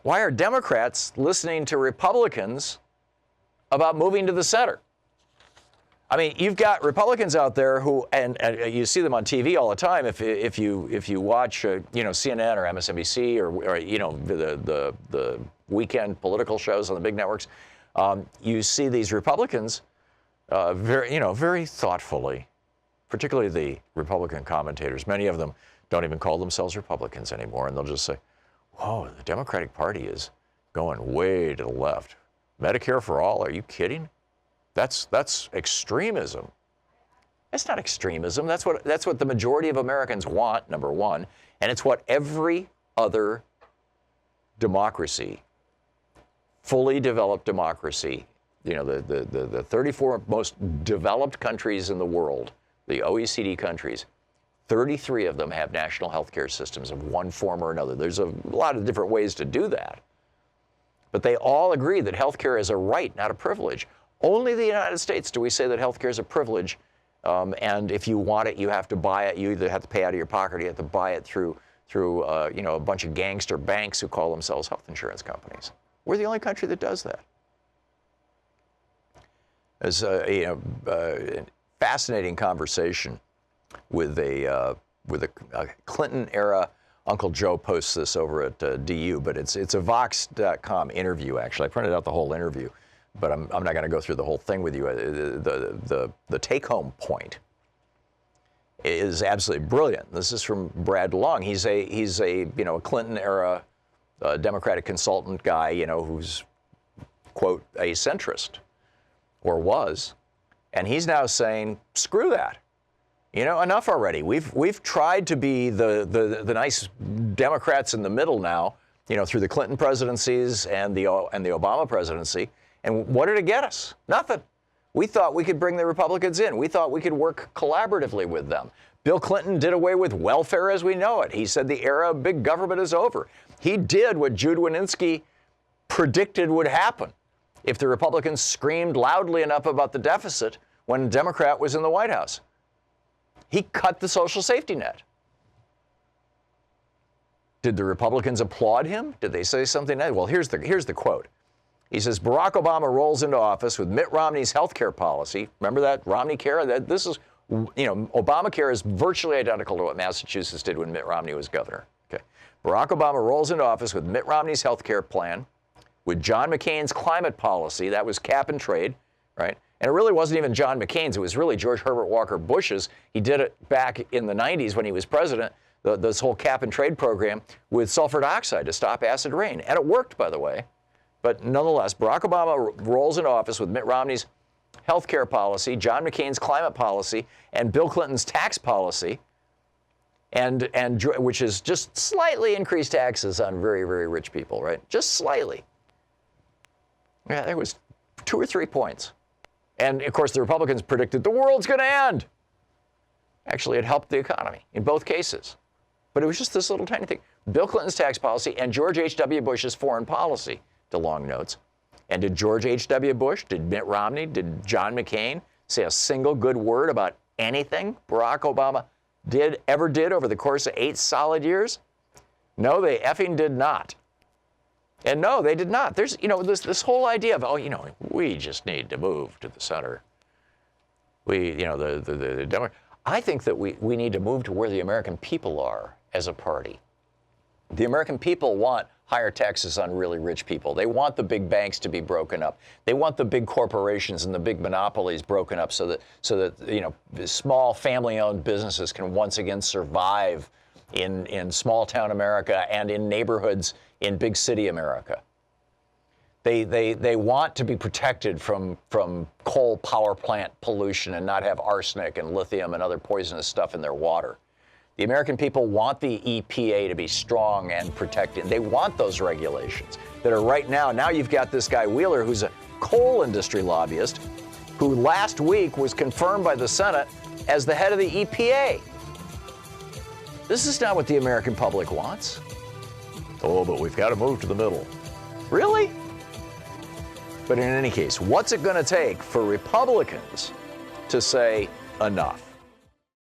Why are Democrats listening to Republicans about moving to the center? I mean, you've got Republicans out there who, and you see them on TV all the time. If you watch, CNN or MSNBC or the weekend political shows on the big networks, you see these Republicans very thoughtfully, particularly the Republican commentators. Many of them don't even call themselves Republicans anymore, and they'll just say, "Whoa, the Democratic Party is going way to the left. Medicare for all? Are you kidding? That's extremism." It's not extremism. That's what the majority of Americans want, number one, and it's what every other democracy, fully developed democracy, the 34 most developed countries in the world, the OECD countries, 33 of them have national health care systems of one form or another. There's a lot of different ways to do that. But they all agree that health care is a right, not a privilege. Only the United States do we say that health care is a privilege, and if you want it, you have to buy it. You either have to pay out of your pocket or you have to buy it through a bunch of gangster banks who call themselves health insurance companies. We're the only country that does that. There's a fascinating conversation with a Clinton era. Uncle Joe posts this over at DU, but it's a Vox.com interview. Actually, I printed out the whole interview, but I'm not going to go through the whole thing with you. The take-home point is absolutely brilliant. This is from Brad Long. He's a Clinton era Democratic consultant guy, who's quote a centrist, or was, and he's now saying, screw that. Enough already. We've tried to be the nice Democrats in the middle now, through the Clinton presidencies and the Obama presidency. And what did it get us? Nothing. We thought we could bring the Republicans in. We thought we could work collaboratively with them. Bill Clinton did away with welfare as we know it. He said the era of big government is over. He did what Jude Wanniski predicted would happen if the Republicans screamed loudly enough about the deficit when a Democrat was in the White House. He cut the social safety net. Did the Republicans applaud him? Did they say something nice? Well, here's the quote. He says, Barack Obama rolls into office with Mitt Romney's health care policy. Remember that? Romney Care? This is, Obamacare is virtually identical to what Massachusetts did when Mitt Romney was governor. Okay. Barack Obama rolls into office with Mitt Romney's health care plan, with John McCain's climate policy. That was cap and trade, right? And it really wasn't even John McCain's. It was really George Herbert Walker Bush's. He did it back in the 90s when he was president, this whole cap and trade program with sulfur dioxide to stop acid rain. And it worked, by the way. But nonetheless, Barack Obama rolls into office with Mitt Romney's health care policy, John McCain's climate policy, and Bill Clinton's tax policy, and which is just slightly increased taxes on very, very rich people, right? Just slightly. Yeah, there was 2 or 3 points. And, of course, the Republicans predicted the world's going to end. Actually, it helped the economy in both cases. But it was just this little tiny thing. Bill Clinton's tax policy and George H.W. Bush's foreign policy, DeLong notes. And did George H.W. Bush, did Mitt Romney, did John McCain say a single good word about anything Barack Obama ever did over the course of 8 solid years? No, they effing did not. And no, they did not. There's, this whole idea of, we just need to move to the center. I think that we need to move to where the American people are as a party. The American people want higher taxes on really rich people. They want the big banks to be broken up. They want the big corporations and the big monopolies broken up so that small family-owned businesses can once again survive in small-town America and in neighborhoods in big city America. They want to be protected from coal power plant pollution and not have arsenic and lithium and other poisonous stuff in their water. The American people want the EPA to be strong and protected. They want those regulations that are right now. Now you've got this guy Wheeler, who's a coal industry lobbyist, who last week was confirmed by the Senate as the head of the EPA. This is not what the American public wants. Oh, but we've got to move to the middle. Really? But in any case, what's it going to take for Republicans to say enough?